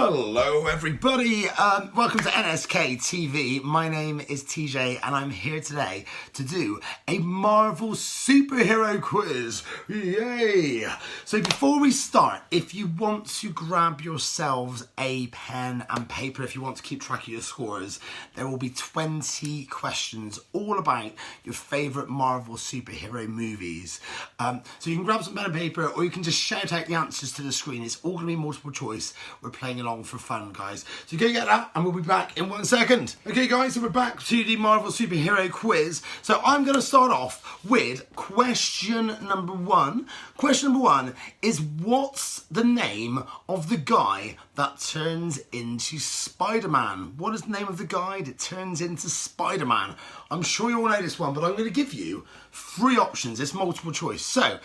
Hello everybody, welcome to NSK TV. My name is TJ and I'm here today to do a Marvel superhero quiz. Yay! So before we start, if you want to grab yourselves a pen and paper, if you want to keep track of your scores, there will be 20 questions all about your favourite Marvel superhero movies. So you can grab some pen and paper or you can just shout out the answers to the screen. It's all going to be multiple choice. We're playing along for fun, guys. So go get that and we'll be back in 1 second. Okay guys, so we're back to the Marvel superhero quiz. So I'm going to start off with question number 1. Question number 1 is, what's the name of the guy that turns into Spider-Man? What is the name of the guy that turns into Spider-Man? I'm sure you all know this one, but I'm going to give you 3 options. It's multiple choice. So,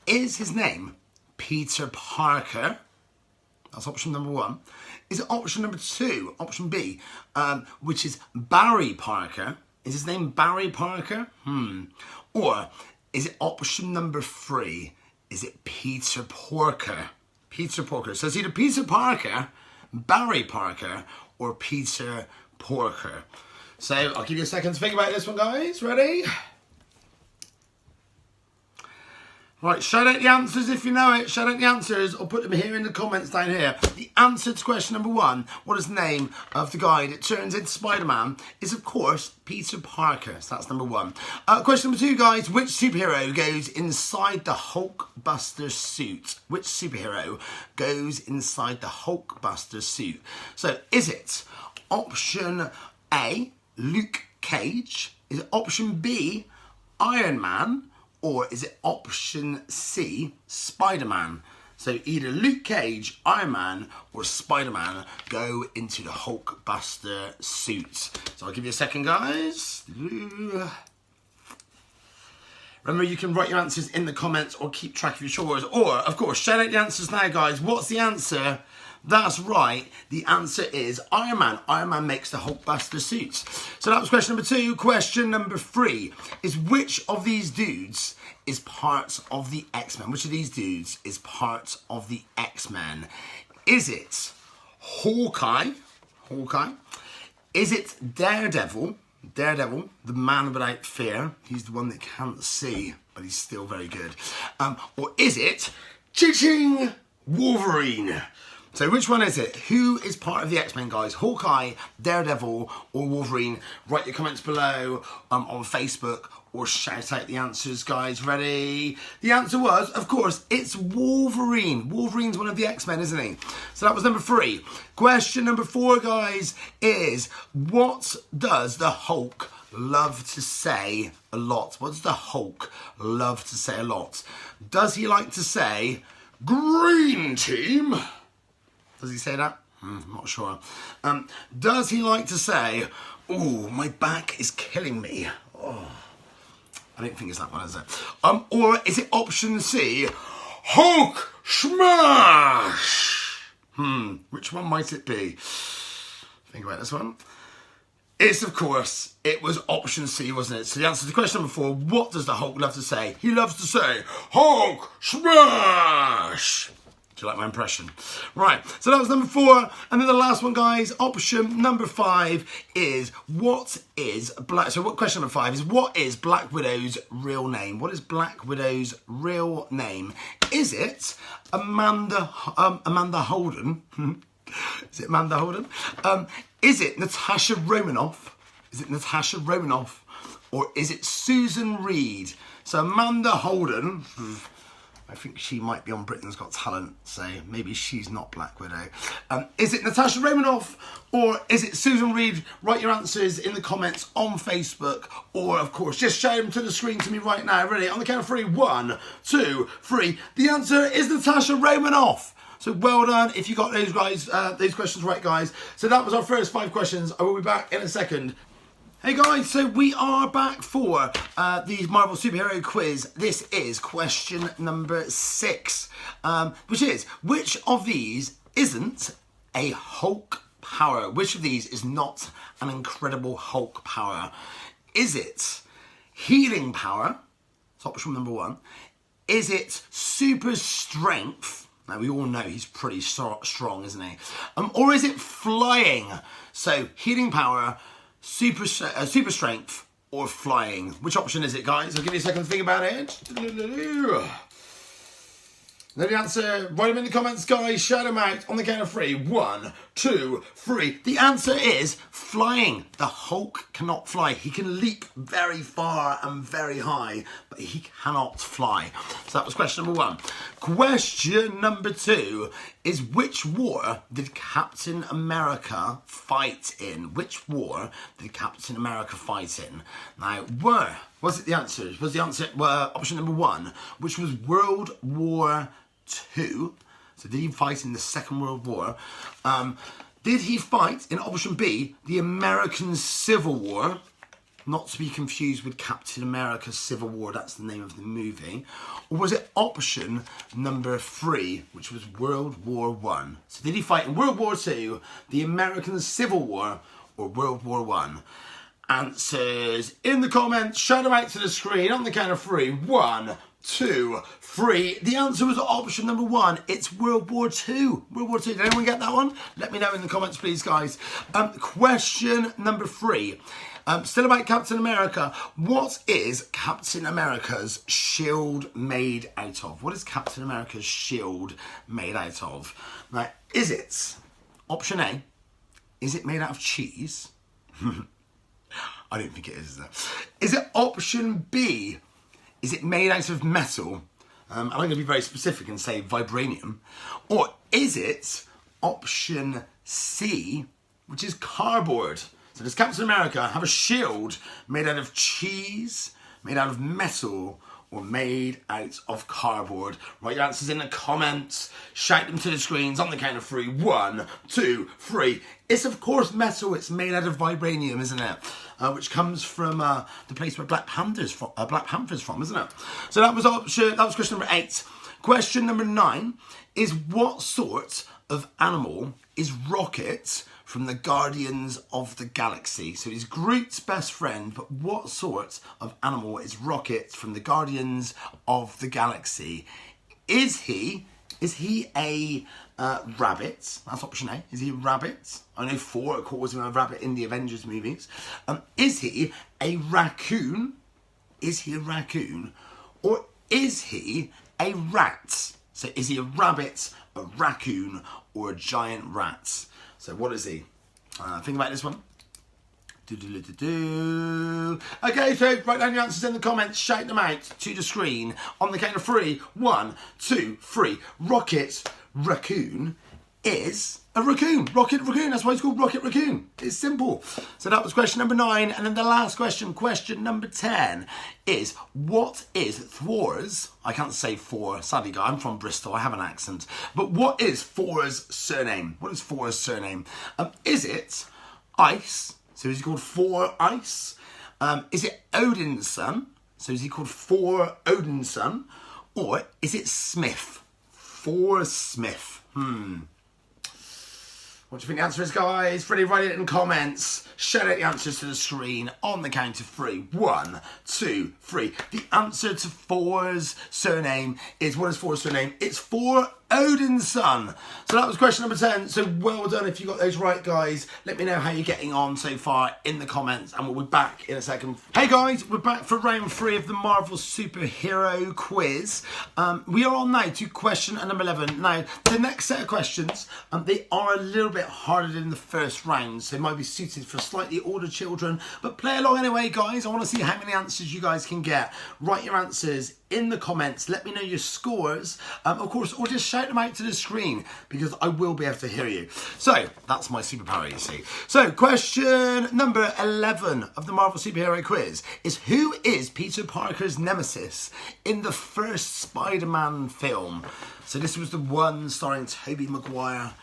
is his name Peter Parker? That's option number 1. Is it option number 2, option B, which is Barry Parker? Is his name Barry Parker? Or is it option number 3? Is it Peter Porker? Peter Porker. So it's either Peter Parker, Barry Parker, or Peter Porker. So I'll give you a second to think about this one, guys. Ready? Right, shout out the answers if you know it. Shout out the answers or put them here in the comments down here. The answer to question number 1, what is the name of the guy that turns into Spider-Man, is of course Peter Parker. So that's number 1. Question number 2, guys, which superhero goes inside the Hulkbuster suit? Which superhero goes inside the Hulkbuster suit? So is it option A, Luke Cage? Is it option B, Iron Man? Or is it option C, Spider-Man? So either Luke Cage, Iron Man, or Spider-Man go into the Hulkbuster suit. So I'll give you a second, guys. Remember, you can write your answers in the comments or keep track of your scores. Or, of course, shout out the answers now, guys. What's the answer? That's right, the answer is Iron Man. Iron Man makes the Hulkbuster suits. So that was question number 2. Question number 3 is, which of these dudes is part of the X-Men? Which of these dudes is part of the X-Men? Is it Hawkeye? Hawkeye? Is it Daredevil? Daredevil, the man without fear. He's the one that can't see, but he's still very good. Or is it Ching Wolverine? So which one is it? Who is part of the X-Men, guys? Hawkeye, Daredevil, or Wolverine? Write your comments below on Facebook or shout out the answers, guys. Ready? The answer was, of course, it's Wolverine. Wolverine's one of the X-Men, isn't he? So that was number 3. Question number 4, guys, is, what does the Hulk love to say a lot? What does the Hulk love to say a lot? Does he like to say, green team? Does he say that? I'm not sure. Does he like to say, oh, my back is killing me? Oh, I don't think it's that one, is it? Or is it option C, Hulk smash? Which one might it be? Think about this one. It's, of course, it was option C, wasn't it? So the answer to question number 4, what does the Hulk love to say? He loves to say, Hulk smash! Do you like my impression? Right, so that was number 4. And then the last one, guys, option number 5 is, what is question number 5 is, what is Black Widow's real name? What is Black Widow's real name? Is it Amanda Holden? Is it Amanda Holden? Is it Natasha Romanoff? Is it Natasha Romanoff? Or is it Susan Reed? So Amanda Holden, I think she might be on Britain's Got Talent, so maybe she's not Black Widow. Is it Natasha Romanoff or is it Susan Reed? Write your answers in the comments on Facebook, or of course, just show them to the screen to me right now. Ready? On the count of 3, 1, 2, 3. The answer is Natasha Romanoff. So well done if you got those guys, those questions right, guys. So that was our first 5 questions. I will be back in a second. Hey guys, so we are back for the Marvel superhero quiz. This is question number 6, which is, which of these isn't a Hulk power? Which of these is not an incredible Hulk power? Is it healing power? That's option number 1. Is it super strength? Now, we all know he's pretty strong, isn't he? Or is it flying? So, healing power, super strength, or flying. Which option is it, guys? I'll give you a second to think about it. Know the answer? Write them in the comments, guys. Shout them out on the count of 3. 1, 2, 3. The answer is flying. The Hulk cannot fly. He can leap very far and very high, but he cannot fly. So that was question number 1. Question number 2 is, which war did Captain America fight in? Which war did Captain America fight in? Now, where was it the answer? Was the answer option number 1, which was World War II? So did he fight in the Second World War? Did he fight in option B, the American Civil War? Not to be confused with Captain America Civil War, that's the name of the movie. Or was it option number 3, which was World War I? So did he fight in World War II, the American Civil War, or World War I? Answers in the comments. Shout them out to the screen on the count of 3. 1, 2, 3. The answer was option number 1. It's World War II. World War II. Did anyone get that one? Let me know in the comments, please, guys. Question number 3. Still about Captain America. What is Captain America's shield made out of? What is Captain America's shield made out of? Now, is it option A? Is it made out of cheese? I don't think it is it? Is it option B? Is it made out of metal? I'm going to be very specific and say vibranium. Or is it option C, which is cardboard? So does Captain America have a shield made out of cheese, made out of metal, or made out of cardboard? Write your answers in the comments. Shout them to the screens on the count of 3. 1, 2, 3. It's of course metal. It's made out of vibranium, isn't it? Which comes from the place where Black Panther's from, isn't it? So that was question number 8. Question number 9 is, what sort of animal is Rocket from the Guardians of the Galaxy? So he's Groot's best friend, but what sort of animal is Rocket from the Guardians of the Galaxy? Is he a rabbit? That's option A. Is he a rabbit? I know 4 calls him a rabbit in the Avengers movies. Is he a raccoon? Is he a raccoon? Or is he a rat? So is he a rabbit, a raccoon, or a giant rat? So what is he? Think about this one. Okay, so write down your answers in the comments. Shout them out to the screen on the count of 3. 1, 2, 3. Rocket Raccoon is a raccoon. Rocket Raccoon. That's why it's called Rocket Raccoon. It's simple. So that was question number 9. And then the last question, question number 10, is, what is Thor's, I can't say Thor, sadly, guys, I'm from Bristol, I have an accent, but what is Thor's surname? What is Thor's surname? Is it Ice? So is he called Thor Ice? Is it Odin's son? So is he called Thor Odin's son? Or is it Smith? Thor Smith. What do you think the answer is, guys? Ready, write it in comments. Shout out the answers to the screen on the count of 3. 1, 2, 3. The answer to Thor's surname is, what is Thor's surname? It's Thor Odin's son. So that was question number 10. So well done if you got those right, guys. Let me know how you're getting on so far in the comments, and we'll be back in a second. Hey guys, we're back for round 3 of the Marvel superhero quiz. We are on now to question number 11. Now, the next set of questions, they are a little bit harder than the first round, so they might be suited for slightly older children, but play along anyway, guys. I want to see how many answers you guys can get. Write your answers in the comments. Let me know your scores, of course, or just shout them out to the screen, because I will be able to hear you. So that's my superpower, you see. So question number 11 of the Marvel superhero quiz is, who is Peter Parker's nemesis in the first Spider-Man film? So this was the one starring Tobey Maguire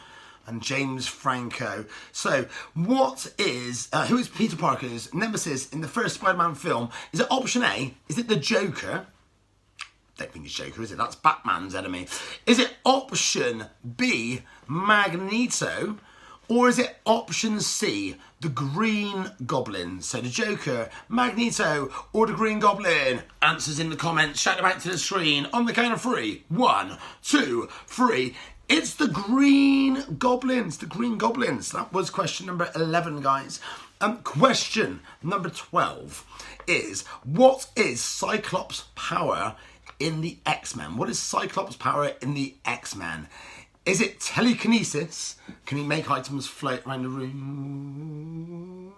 and James Franco. So what is, who is Peter Parker's nemesis in the first Spider-Man film? Is it option A? Is it the Joker? Don't think it's Joker, is it? That's Batman's enemy. Is it option B, Magneto? Or is it option C, the Green Goblin? So the Joker, Magneto, or the Green Goblin? Answers in the comments. Shout them out to the screen on the count of 3. 1, 2, 3. It's the Green Goblins. The Green Goblins. That was question number 11, guys. Question number 12 is, what is Cyclops' power in the X-Men? What is Cyclops' power in the X-Men? Is it telekinesis? Can he make items float around the room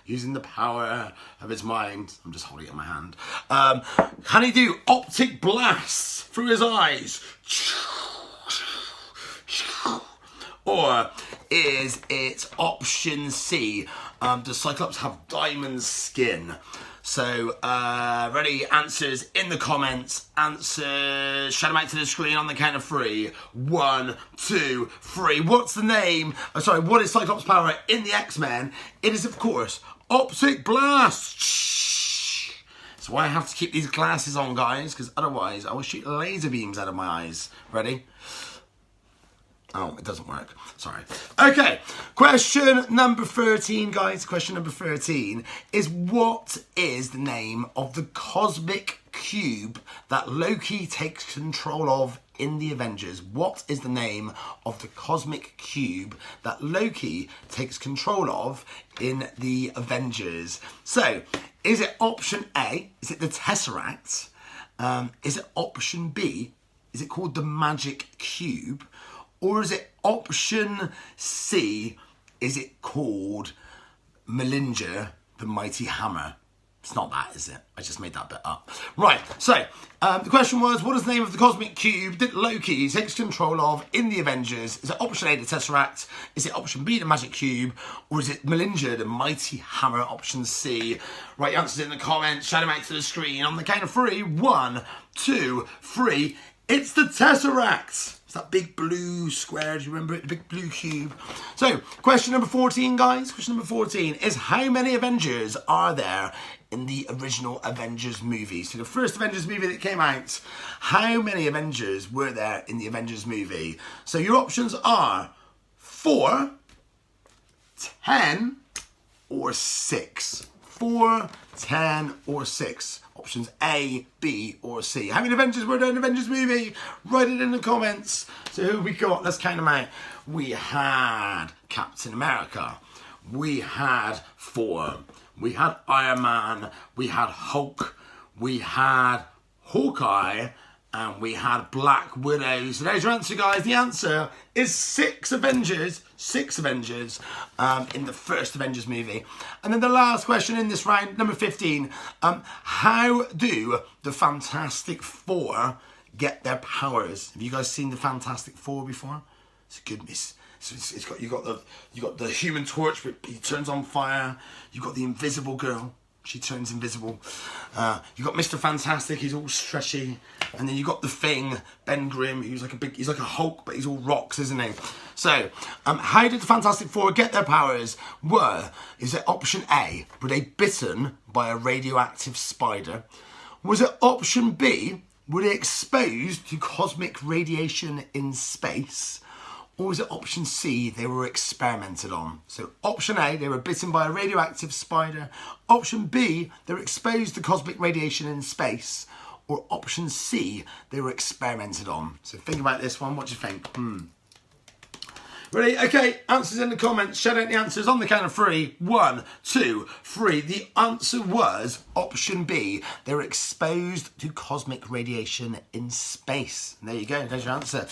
using the power of his mind? I'm just holding it in my hand. Can he do optic blasts through his eyes? Or is it option C? Does Cyclops have diamond skin? So, ready? Answers in the comments. Answers, shout them out to the screen on the count of 3. 1, 2, 3. What's the name? What is Cyclops' power in the X-Men? It is, of course, optic blast. Shh. That's why I have to keep these glasses on, guys, because otherwise I will shoot laser beams out of my eyes. Ready? Oh, it doesn't work. Sorry. Okay, question number 13, guys. Question number 13 is, what is the name of the cosmic cube that Loki takes control of in the Avengers? What is the name of the cosmic cube that Loki takes control of in the Avengers? So, is it option A? Is it the Tesseract? Is it option B? Is it called the Magic Cube? Or is it option C? Is it called Melinda, the Mighty Hammer? It's not that, is it? I just made that bit up. Right, so the question was, what is the name of the cosmic cube that Loki takes control of in the Avengers? Is it option A, the Tesseract? Is it option B, the Magic Cube? Or is it Melinda, the Mighty Hammer? Option C. Write your answers in the comments. Shout them out to the screen on the count of 3. 1, 2, 3. It's the Tesseract. It's that big blue square. Do you remember it? The big blue cube. So, question number 14, guys. Question number 14 is, how many Avengers are there in the original Avengers movie? So, the first Avengers movie that came out, how many Avengers were there in the Avengers movie? So, your options are 4, 10, or 6. 4, 10, or 6. Options A, B, or C. How many Avengers were there in the Avengers movie? Write it in the comments. So who we got? Let's count them out. We had Captain America. We had Thor. We had Iron Man. We had Hulk. We had Hawkeye. And we had Black Widow. So there's your answer, guys. The answer is 6 Avengers. 6 Avengers in the first Avengers movie. And then the last question in this round, number 15. How do the Fantastic Four get their powers? Have you guys seen the Fantastic Four before? It's goodness. So you got the Human Torch, but he turns on fire. You got the Invisible Girl. She turns invisible. You got Mr. Fantastic, he's all stretchy. And then you got the Thing, Ben Grimm, he's like a Hulk, but he's all rocks, isn't he? So, how did the Fantastic Four get their powers? Is it option A, were they bitten by a radioactive spider? Was it option B, were they exposed to cosmic radiation in space? Or was it option C, they were experimented on? So option A, they were bitten by a radioactive spider. Option B, they were exposed to cosmic radiation in space. Or option C, they were experimented on. So think about this one. What do you think? Ready? Okay, answers in the comments. Shout out the answers on the count of 3. 1, 2, 3. The answer was option B. They were exposed to cosmic radiation in space. And there you go. There's your answer.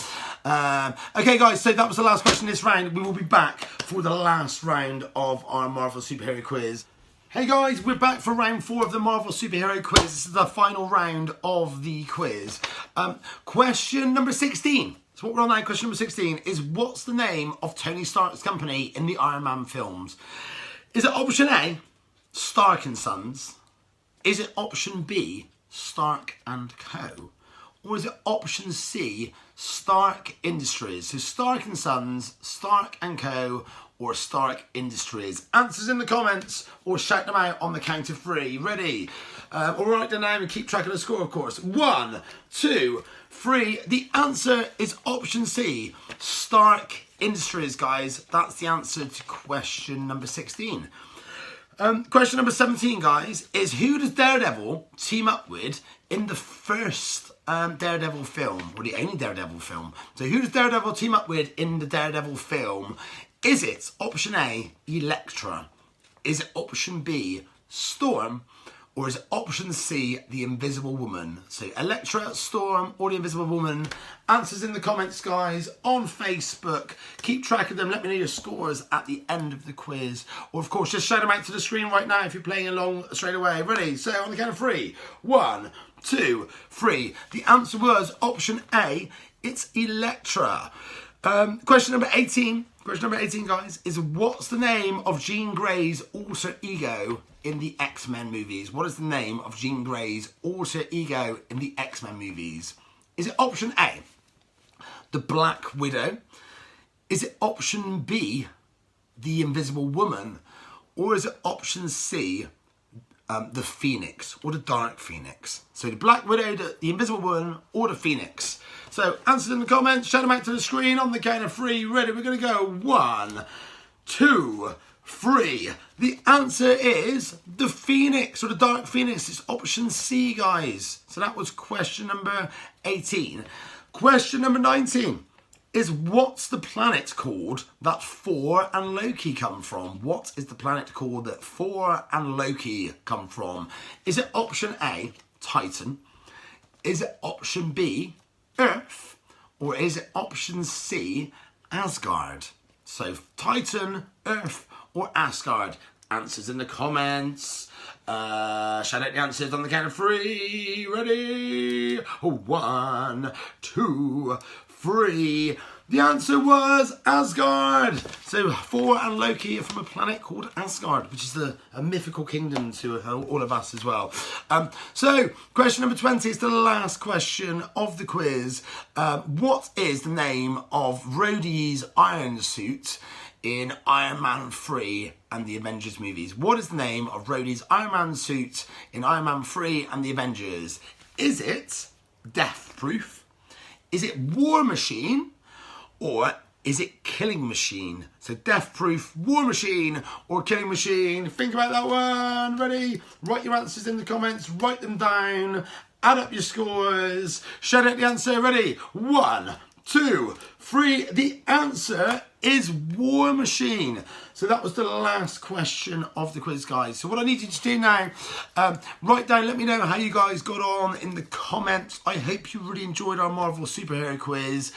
Okay, guys, so that was the last question this round. We will be back for the last round of our Marvel Superhero Quiz. Hey guys, we're back for round 4 of the Marvel Superhero Quiz. This is the final round of the quiz. Question number 16. So what we're on now, question number 16, is, what's the name of Tony Stark's company in the Iron Man films? Is it option A, Stark & Sons? Is it option B, Stark & Co? Or is it option C, Stark Industries? So Stark & Sons, Stark & Co, or Stark Industries? Answers in the comments or shout them out on the count of 3. Ready? All right, then now, and keep track of the score, of course. 1, 2, 3. The answer is option C, Stark industries, guys. That's the answer to question number 16. Question number 17, guys, is who does Daredevil team up with in the first Daredevil film, or the only Daredevil film? So who does Daredevil team up with in the Daredevil film? Is it option A, Elektra? Is it option B, Storm? Or is it option C, the Invisible Woman? So Elektra, Storm, or the Invisible Woman? Answers in the comments, guys, on Facebook. Keep track of them. Let me know your scores at the end of the quiz. Or, of course, just shout them out to the screen right now if you're playing along straight away. Ready? So on the count of 3. 1, 2, 3. The answer was option A. It's Elektra. Question number 18. Question number 18, guys, is what's the name of Jean Grey's alter ego in the X-Men movies? What is the name of Jean Grey's alter ego in the X-Men movies? Is it option A, the Black Widow? Is it option B, the Invisible Woman? Or is it option C, the Phoenix, or the Dark Phoenix? So the Black Widow, the Invisible Woman, or the Phoenix? So answers in the comments, shout them out to the screen on the count of 3. Ready, we're going to go 1, 2, 3. The answer is the Phoenix, or the Dark Phoenix. It's option C, guys. So that was question number 18. Question number 19 is what's the planet called that Thor and Loki come from? What is the planet called that Thor and Loki come from? Is it option A, Titan? Is it option B, Earth? Or is it option C, Asgard? So Titan, Earth, or Asgard? Answers in the comments. Shout out the answers on the count of 3. Ready? 1, 2, 3. The answer was Asgard. So Thor and Loki are from a planet called Asgard, which is a mythical kingdom to all of us as well. So question number 20 is the last question of the quiz. What is the name of Rhodey's iron suit in Iron Man 3 and the Avengers movies? What is the name of Rhodey's Iron Man suit in Iron Man 3 and the Avengers? Is it Death Proof? Is it War Machine? Or is it Killing Machine? So Death Proof, War Machine, or Killing Machine? Think about that one. Ready? Write your answers in the comments. Write them down. Add up your scores. Shout out the answer. Ready? 1, 2, 3. The answer is War Machine. So that was the last question of the quiz, guys. So what I need you to do now, write down, let me know how you guys got on in the comments. I hope you really enjoyed our Marvel superhero quiz.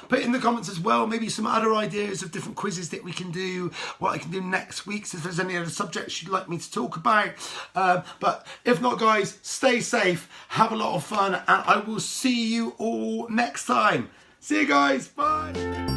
Put in the comments as well, maybe some other ideas of different quizzes that we can do, what I can do next week, so if there's any other subjects you'd like me to talk about. But if not, guys, stay safe, have a lot of fun, and I will see you all next time. See you guys, bye.